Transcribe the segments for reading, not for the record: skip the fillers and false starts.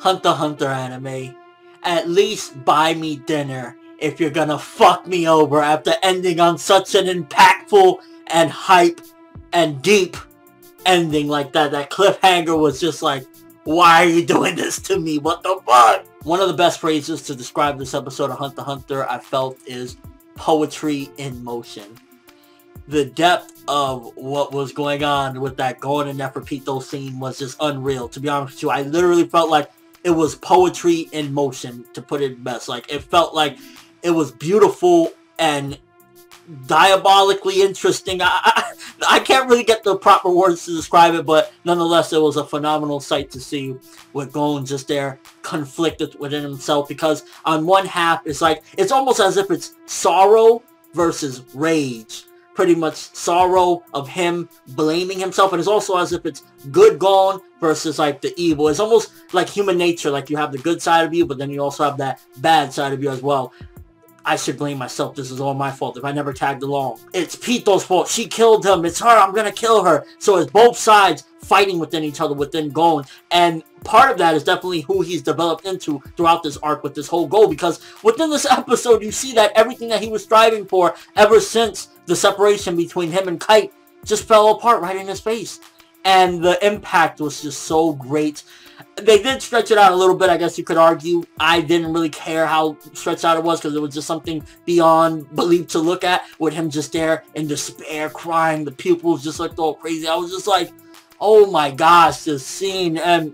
Hunter x Hunter anime, at least buy me dinner if you're gonna fuck me over after ending on such an impactful and hype and deep ending like that. That cliffhanger was just like, why are you doing this to me? What the fuck? One of the best phrases to describe this episode of Hunter x Hunter I felt is poetry in motion. The depth of what was going on with that going to Neferpitou scene was just unreal. To be honest with you, I literally felt like it was poetry in motion, to put it best. Like, it felt like it was beautiful and diabolically interesting. I can't really get the proper words to describe it, but nonetheless, it was a phenomenal sight to see with Gon just there conflicted within himself, because on one half, it's like, it's almost as if it's sorrow versus rage. Pretty much sorrow of him blaming himself, and it's also as if it's good Gon versus like the evil. It's almost like human nature, like you have the good side of you, but then you also have that bad side of you as well. I should blame myself. This is all my fault if I never tagged along. It's Pitou's fault. She killed him. It's her. I'm gonna kill her. So it's both sides fighting within each other, within Gon. And part of that is definitely who he's developed into throughout this arc with this whole goal. Because within this episode, you see that everything that he was striving for ever since the separation between him and Kite just fell apart right in his face. And the impact was just so great. They did stretch it out a little bit, I guess you could argue. I didn't really care how stretched out it was, because it was just something beyond belief to look at, with him just there in despair, crying, the pupils just looked all crazy. I was just like, oh my gosh, this scene. And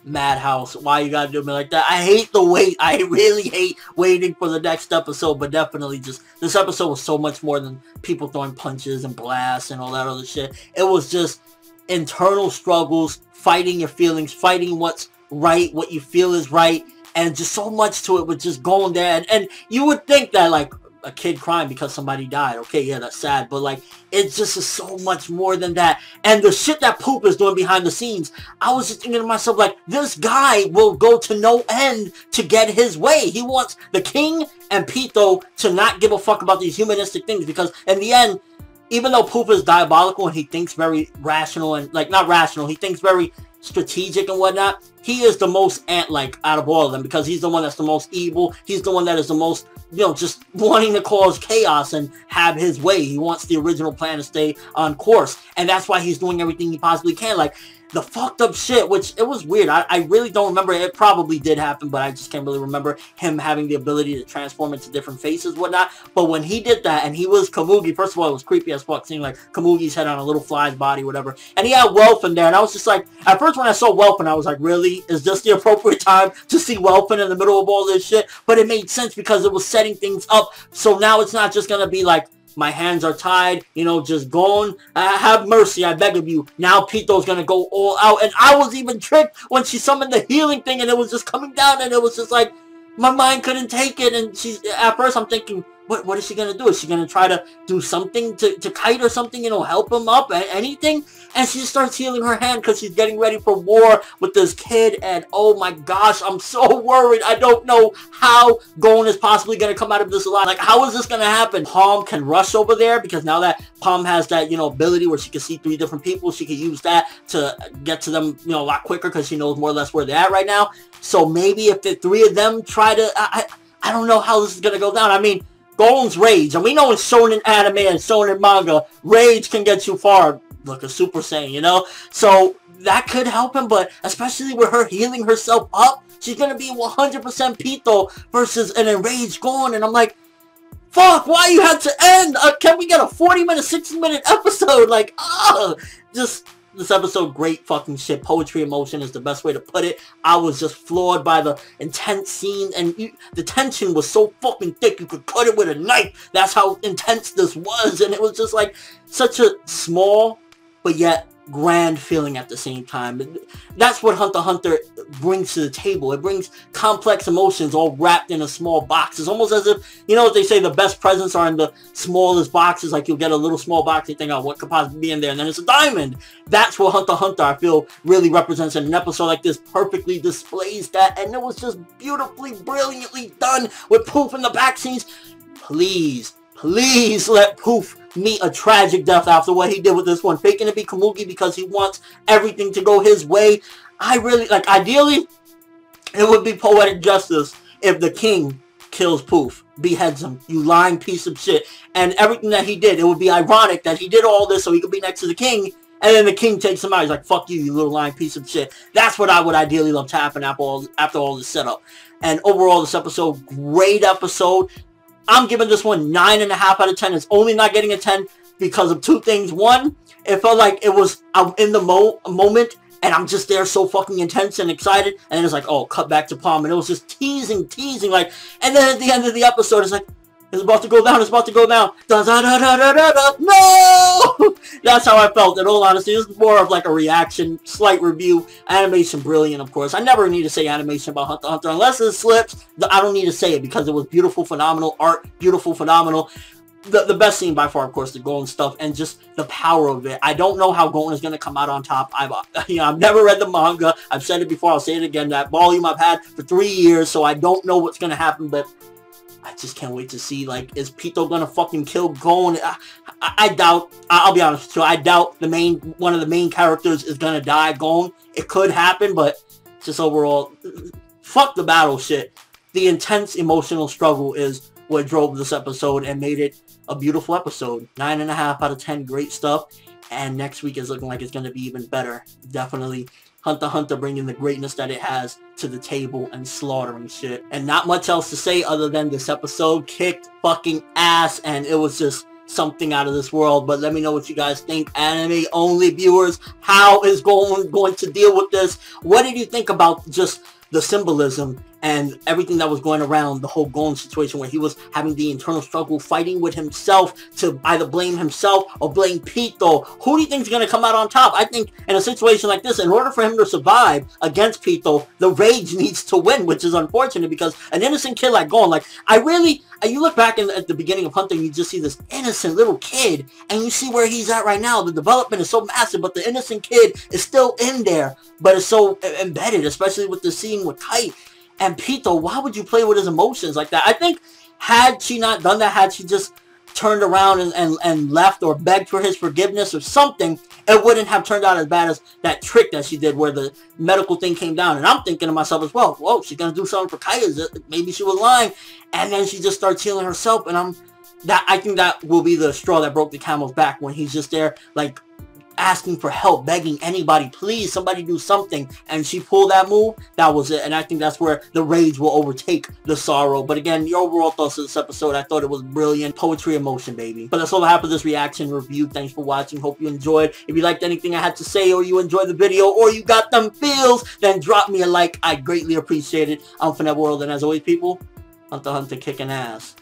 Madhouse, why you gotta do me like that? I hate the wait. I really hate waiting for the next episode, but definitely just, this episode was so much more than people throwing punches and blasts and all that other shit. It was just internal struggles, fighting your feelings, fighting what's right, what you feel is right, and just so much to it with just going there. And you would think that, like, a kid crying because somebody died, okay, yeah, that's sad, but like, it just is so much more than that. And the shit that Poop is doing behind the scenes, I was just thinking to myself, like, this guy will go to no end to get his way. He wants the king and Pitou to not give a fuck about these humanistic things, because in the end, even though Poop is diabolical and he thinks very rational and, like, not rational, he thinks very strategic and whatnot, he is the most ant-like out of all of them, because he's the one that's the most evil. He's the one that is the most, you know, just wanting to cause chaos and have his way. He wants the original plan to stay on course, and that's why he's doing everything he possibly can. Like, the fucked up shit, which it was weird. I really don't remember. It probably did happen, but I just can't really remember him having the ability to transform into different faces, whatnot. But when he did that, and he was Komugi, first of all, it was creepy as fuck, seeing like Komugi's head on a little fly's body, whatever. And he had Welfin there, and I was just like, at first when I saw Welfin, I was like, really? Is this the appropriate time to see Welfin in the middle of all this shit? But it made sense, because it was setting things up. So now it's not just gonna be like, my hands are tied, you know, just gone. Have mercy, I beg of you. Now Pitou's gonna go all out. And I was even tricked when she summoned the healing thing, and it was just coming down, and it was just like, my mind couldn't take it. And she's, at first I'm thinking, what is she gonna do? Is she gonna try to do something to Kite or something, you know, help him up, anything? And she starts healing her hand because she's getting ready for war with this kid. And oh my gosh, I'm so worried. I don't know how Gon is possibly gonna come out of this alive. Like, how is this gonna happen? Palm can rush over there, because now that Palm has that, you know, ability where she can see 3 different people, she can use that to get to them, you know, a lot quicker, because she knows more or less where they're at right now. So maybe if the 3 of them try to, I don't know how this is gonna go down. I mean, Gon's rage, and we know in shonen anime and shonen manga, rage can get you far. Look, a Super Saiyan, you know? So that could help him, but especially with her healing herself up, she's gonna be 100% Pitou versus an enraged Gon, and I'm like, fuck, why you had to end? Can we get a 40-minute, 60-minute episode? Like, just, this episode, great fucking shit. Poetry in motion is the best way to put it. I was just floored by the intense scene, and the tension was so fucking thick, you could cut it with a knife. That's how intense this was, and it was just like, such a small, but yet grand feeling at the same time. That's what Hunter x Hunter brings to the table. It brings complex emotions all wrapped in a small box. It's almost as if, you know what they say, the best presents are in the smallest boxes. Like, you'll get a little small box, you think, oh, what could possibly be in there? And then it's a diamond. That's what Hunter x Hunter, I feel, really represents. And an episode like this perfectly displays that. And it was just beautifully, brilliantly done with Poof in the back scenes. Please let Poof meet a tragic death after what he did with this one. Faking to be Komugi because he wants everything to go his way. I really, like, ideally, It would be poetic justice if the king kills Poof, beheads him, you lying piece of shit. And everything that he did, it would be ironic that he did all this so he could be next to the king, and then the king takes him out. He's like, fuck you, you little lying piece of shit. That's what I would ideally love to happen after all this setup. And overall, this episode, great episode. I'm giving this one 9.5 out of 10. It's only not getting a 10 because of two things. One, it felt like it was in the moment, and I'm just there so fucking intense and excited, and then it's like, oh, cut back to Palm, and it was just teasing, like, and then at the end of the episode, it's like, it's about to go down, da da da da da da da, no! That's how I felt, in all honesty. This is more of like a reaction, slight review. Animation, brilliant, of course. I never need to say animation about Hunter x Hunter, unless it slips, I don't need to say it, because it was beautiful, phenomenal, art, beautiful, phenomenal. The best scene by far, of course, the golden stuff, and just the power of it. I don't know how Golden is going to come out on top. I've never read the manga. I've said it before. I'll say it again. That volume I've had for 3 years, so I don't know what's going to happen, but I just can't wait to see, like, is Pitou going to fucking kill Gon? I doubt, I'll be honest with you, I doubt one of the main characters is going to die, Gon. It could happen, but just overall, fuck the battle shit. The intense emotional struggle is what drove this episode and made it a beautiful episode. 9.5 out of 10, great stuff. And next week is looking like it's going to be even better. Definitely Hunter x Hunter bringing the greatness that it has to the table and slaughtering shit. And not much else to say other than this episode kicked fucking ass, and it was just something out of this world. But let me know what you guys think, anime only viewers. How is going to deal with this? What did you think about just the symbolism and everything that was going around the whole Gon situation, where he was having the internal struggle, fighting with himself to either blame himself or blame Pitou? Who do you think is going to come out on top? I think in a situation like this, in order for him to survive against Pitou, the rage needs to win, which is unfortunate, because an innocent kid like Gon, like, you look back at the beginning of Hunter, and you just see this innocent little kid, and you see where he's at right now. The development is so massive, but the innocent kid is still in there, but it's so embedded, especially with the scene with Kite. And Pitou, why would you play with his emotions like that? I think had she not done that, had she just turned around and left or begged for his forgiveness or something, it wouldn't have turned out as bad as that trick that she did where the medical thing came down. And I'm thinking to myself as well, whoa, she's going to do something for Kaya. Maybe she was lying. And then she just starts healing herself. And I think that will be the straw that broke the camel's back, when he's just there, like, asking for help, begging anybody, please, somebody do something. And she pulled that move. That was it. And I think that's where the rage will overtake the sorrow. But again, your overall thoughts of this episode, I thought it was brilliant. Poetry, emotion, baby. But that's all I have for this reaction review. Thanks for watching. Hope you enjoyed. If you liked anything I had to say, or you enjoyed the video, or you got them feels, then drop me a like. I greatly appreciate it. I'm ForneverWorld, and as always, people, Hunter x Hunter kicking ass.